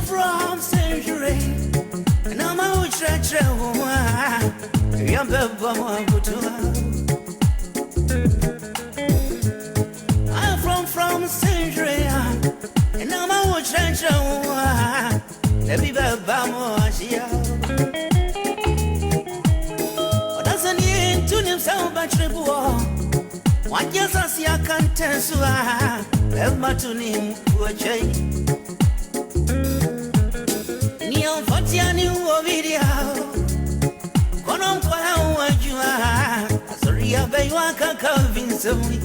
from century, and I'm out stretch. I'm from century, and I'm out stretch. Let me be doesn't need to himself by triple. One yes, I see I can't tell so. Elma to him, poor Jay. Neon Fortiani video. Conon, what you are. Sorry, I bet you are convinced of me.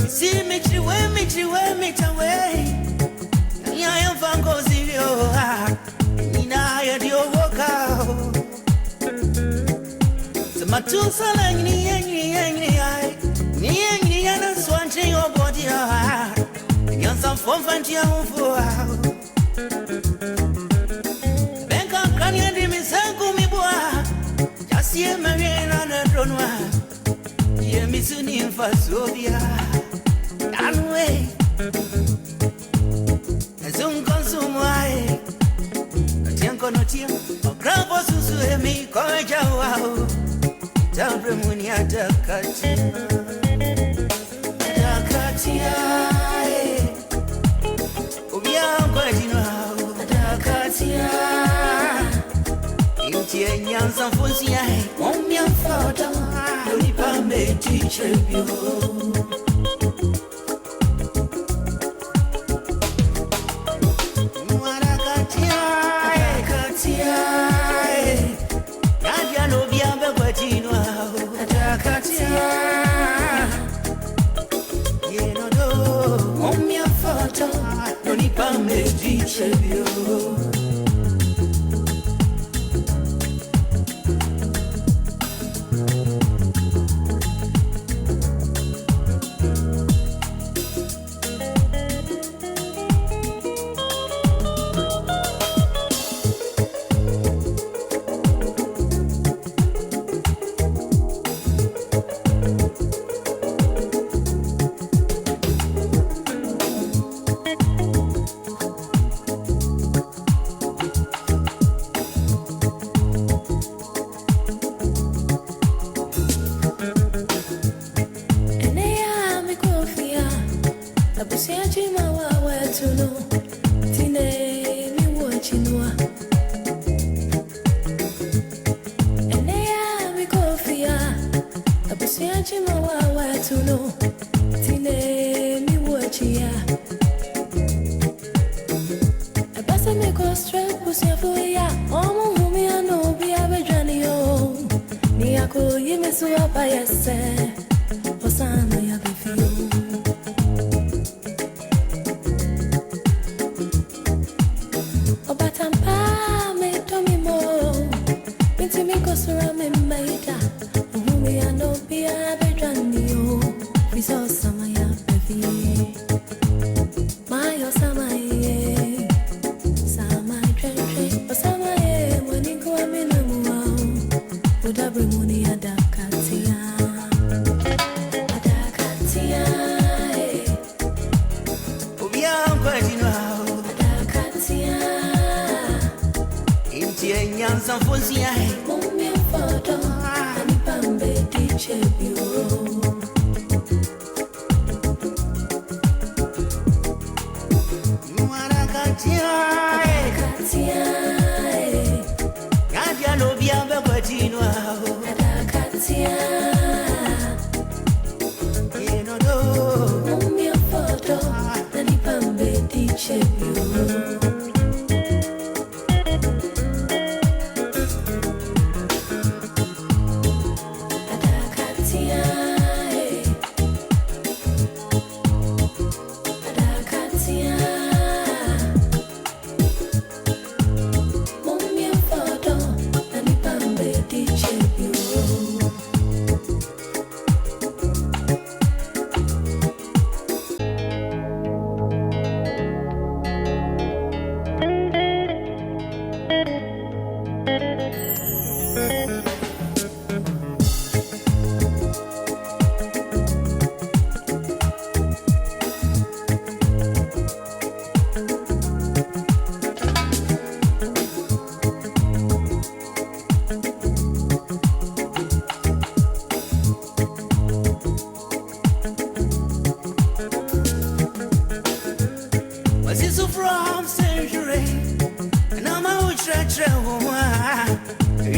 See me, you wear me, away. I am Van Gogh, Nina, I had your walk out. So my two son, I swan your body. You're some fun for Yamfo. Bank of Canyon, Mensah, me boy. Just hear Mariana and a drone. Hear me soon in for Sovia. That way. Zoom consume why Tianco no tia, or grab us to me, Coja wow. Tell Remunia Dakatia Dakatia, Ubia Guadino, Dakatia, Intia Yansan Fosia, won't be a photo, Lunipa may teach you.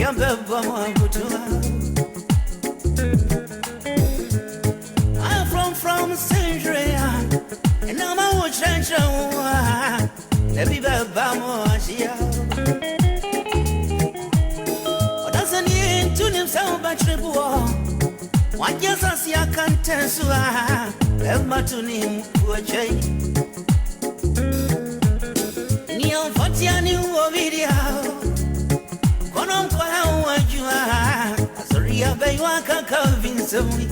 I'm from Centuria, and I'm a watch and show. Let me be Bamosia. Doesn't need to himself but triple. What yes, I see I can't tell so. Have my to name for a change. Neon Fortiani video. Konom kwa wajua. Sorry, I bet you are convinced of me.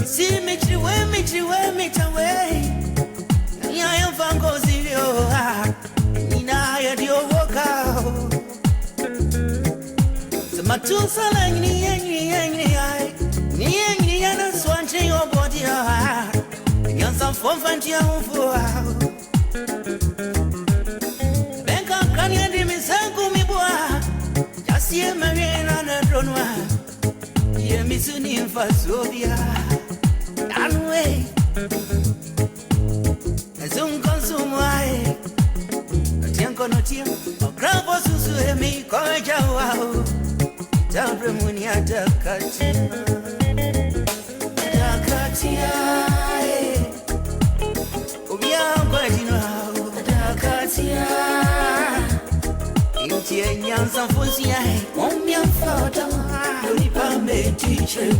See me away. I am Van Gozio. Nina, I had your walk out. So my two son, Ni and swanching your body. You're some fun for Yamfo. Bank of Canyon, Mensah, me boy. Just see my rain on a drone. Hear me soon in Fasovia. Anyway, soon consume my Tianco no Tian, or Crabo Susu, me, Coja. Tell them when you're Dakatia. We are going to know Dakatia. In Yamfo, on your photo, Lipa may teach you.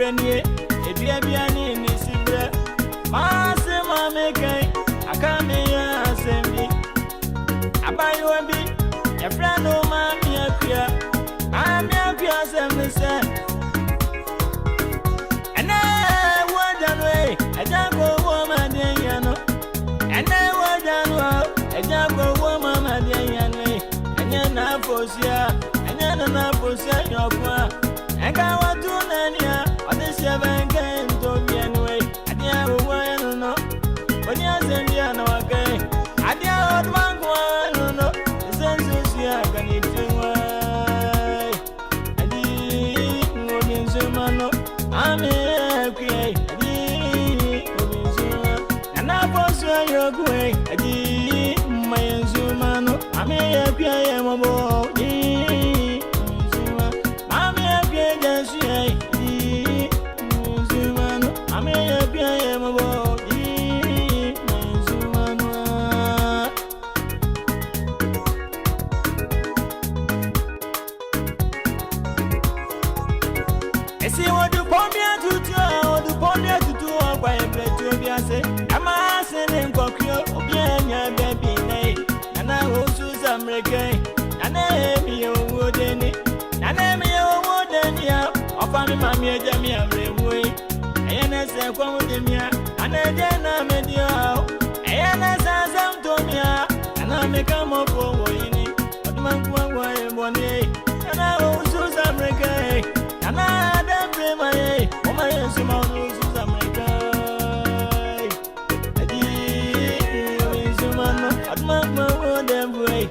Brenie, if you be an in this breath. Master, my making, I can't be assembly. I buy you a bit, a friend of mine, I'm your assembly, sir. And I want that way, I don't go woman, you know. And I want that way, I don't go woman, you know. And you're not for sure, and you're not for sure, your car. And I want to know, or the 7 came to me anyway. I didn't know, but you're saying, you know, okay. I didn't want one, no, the sense is here, can you do why? I didn't know, I'm here, and I was your way. I did my Zumano, I'm here, I am a boy. I'm here, just Zumano, I'm here, I am a boy. I see what you want me to do, what you want me to do, I'm going to be a say. I'm asking him for you, and your baby name. And I will choose American, and I am your wooden, and I am your wooden, yeah. Of my mammy, Jamie, every way. And I say, come with me, and I then I'm in you. And I say, some to me, and I make a more for winning. But my one day, and I will choose American. And I don't pay my way. Oh, my Simon was America. I did Simon, I'd mark my word every way.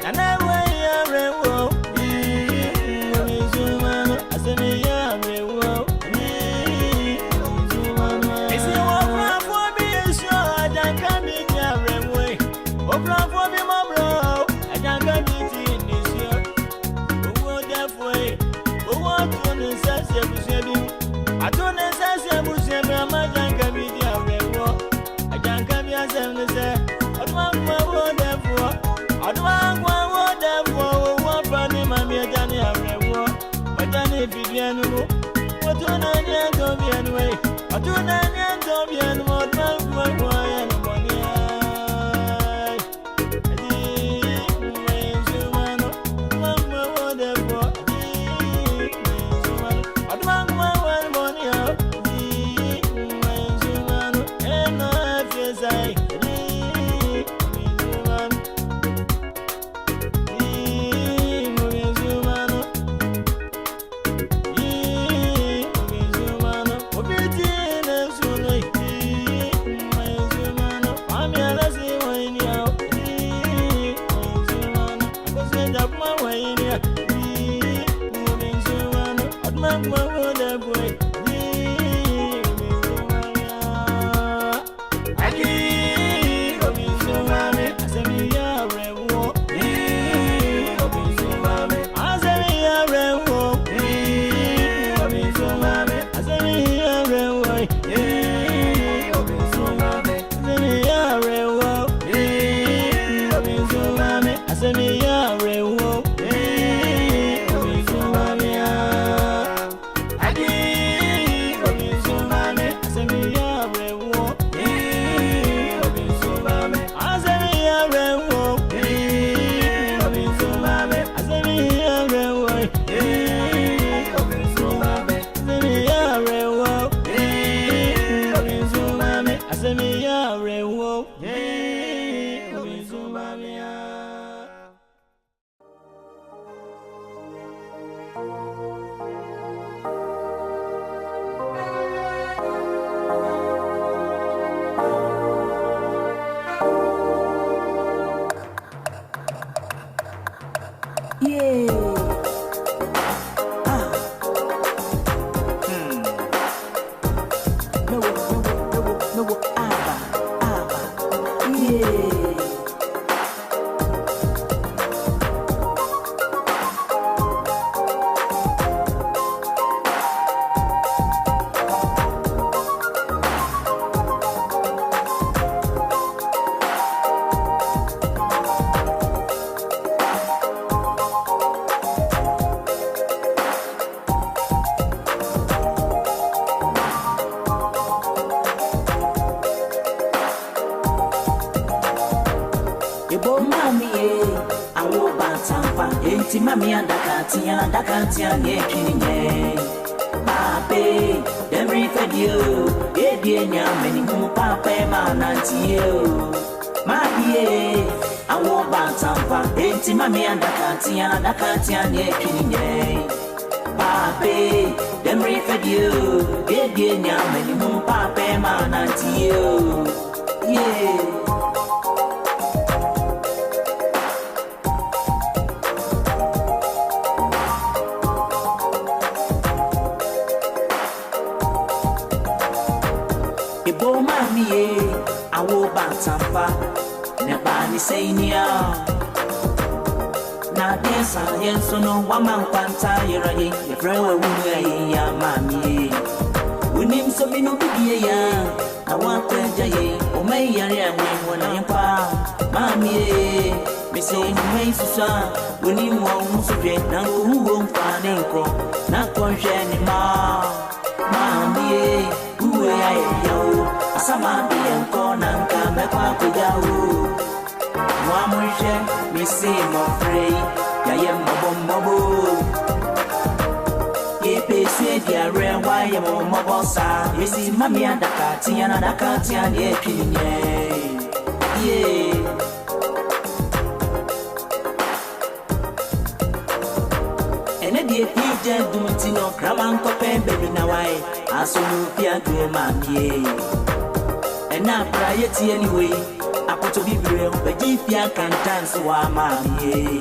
And I weigh every woe. I said, every woe. I see what for me is sure I don't come in every way. Oh, plan for me, my bro. I don't come in this year. I don't necessarily I'm not going to be there. I can't come here and say, I don't want my word therefore. I don't want my word therefore. One funny mammy, Danny, I will. But then if you be animal, what do I need to be anyway? I do not need to be animal, my and money. enti mami andakatia ne twinye pape dem refer you e die nya mani mu pape ma nantio ma die awo bantampa enti mami andakatia ne twinye pape dem refer you e die nya mani mu pape ma nantio yeah. Ebo mami awo bantampa ne bani seinia na desa yenso no wama nkwanta yera ye yefrewe wunu ya mami unim so binu bidie ya na wakwenja ye o mai yare anwe wona yempa mami me say no mai susa unim wa umusuje na nguwo mfane nko na konje ni mami uwe ya yo asama bi enko na nka mekwa kujawu wa muje mi si mo free ya ye mobo ye pe swe dia re wa ye mobo sa mi si mami adakatia na dakatia ye twinye ye ene die pije dunti no kraman ko pe baby na wai asunu pia do mami ena priority anyway apoto bibre obaji pia kan dance wa mami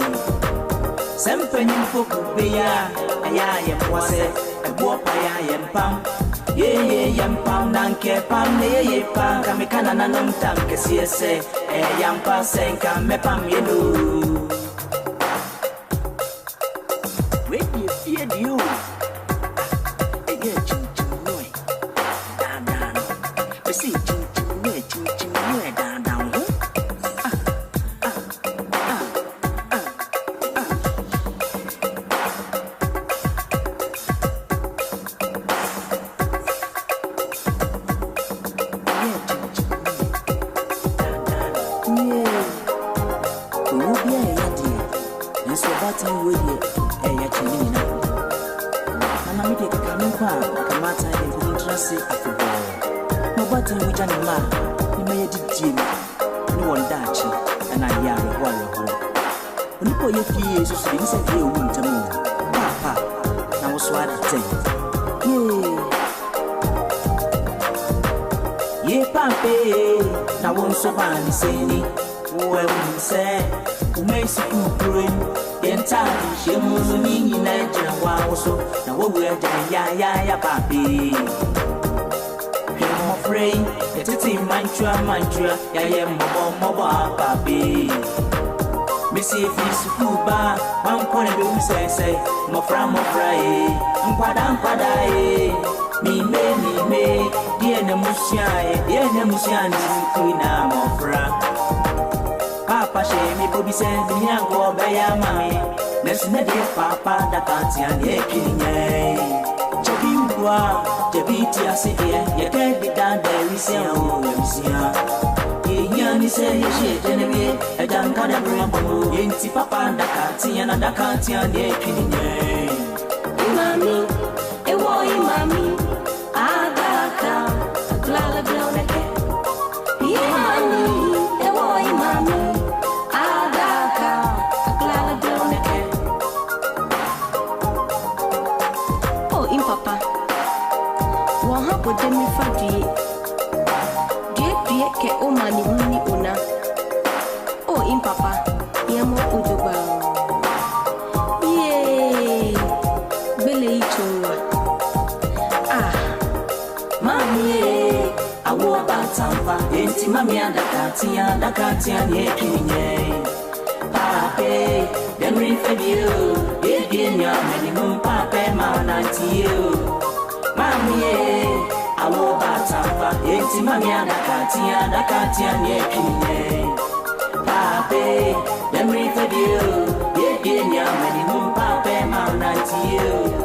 sempanyi foku be ya aya ye mwase ebo pa ya ye mpam ye mpam nanke pam ye pam kamekana na nomtam kesiese yampa senka mepam ye no we be fear you na won so ban seni we say umei siku kure yenta shemu ni na jawa so na wo we ya papi I'm afraid yetiti manchua ya ye mobo papi missy siku ba wan kone be we say mo fra nkwada me die na musia ni kuina mofra papa she mi bobi se ni ango be ya mami nesu na die papa da kantia ni ekirinye chobi uwa jebi ti ase ye ke bi dan da risia o risia ye ni se ye she jenebe e dan ka da bro mo yenti papa da kantia ni ekirinye mami mami Lala blown again. Mami, mami. Adaka, Lala blown again. Oh, in papa. One hop with them for dear, ke o mani muni una. Oh, in papa. Yamo ujuba. Yay, Billy Chua. Mami, awo bantampa enti mami andakatia ne twinye pape dem refer you e dienya mani mu pape ma nantio mami awo bantampa enti mami andakatia ne twinye pape dem refer you e dienya mani mu pape ma nantio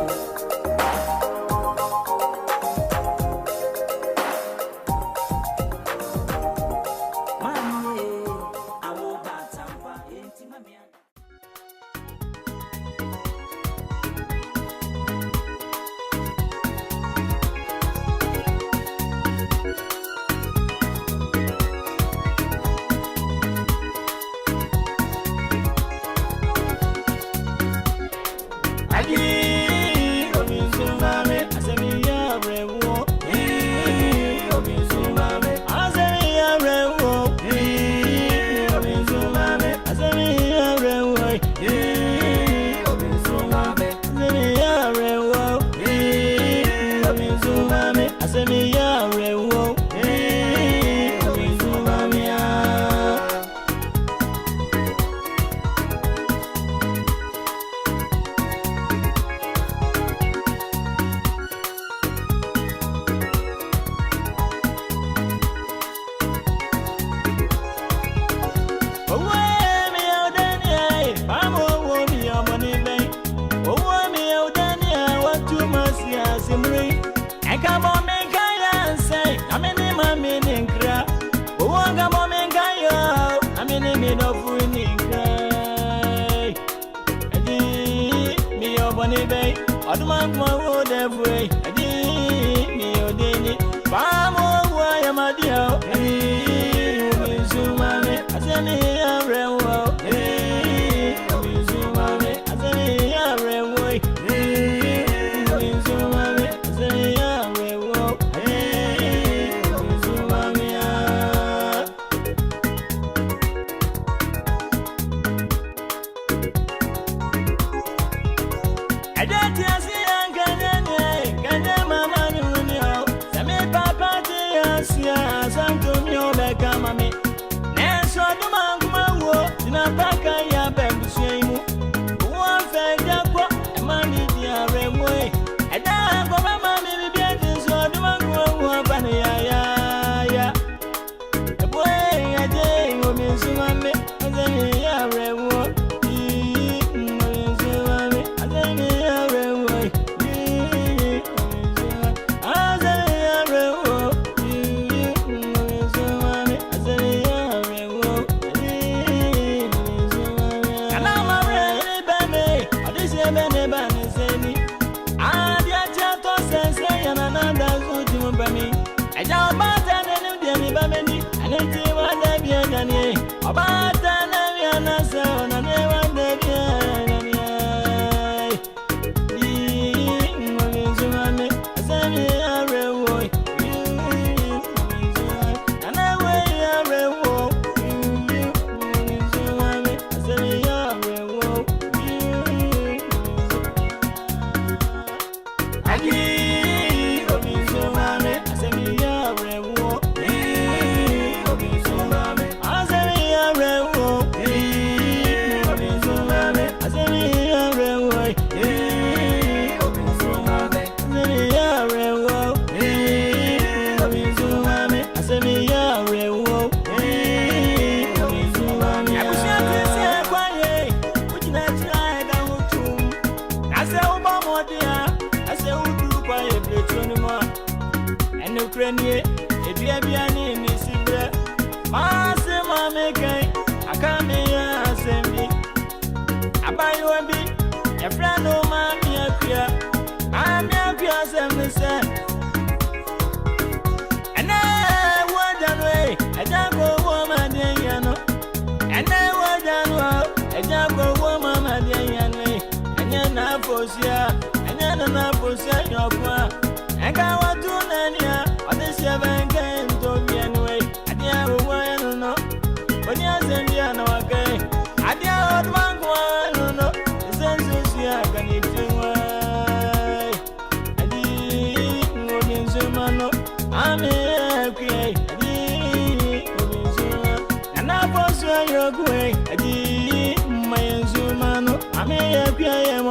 now Martin and the Bamini, and it's one day beyond any. About an Aviana son, and never the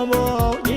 I'm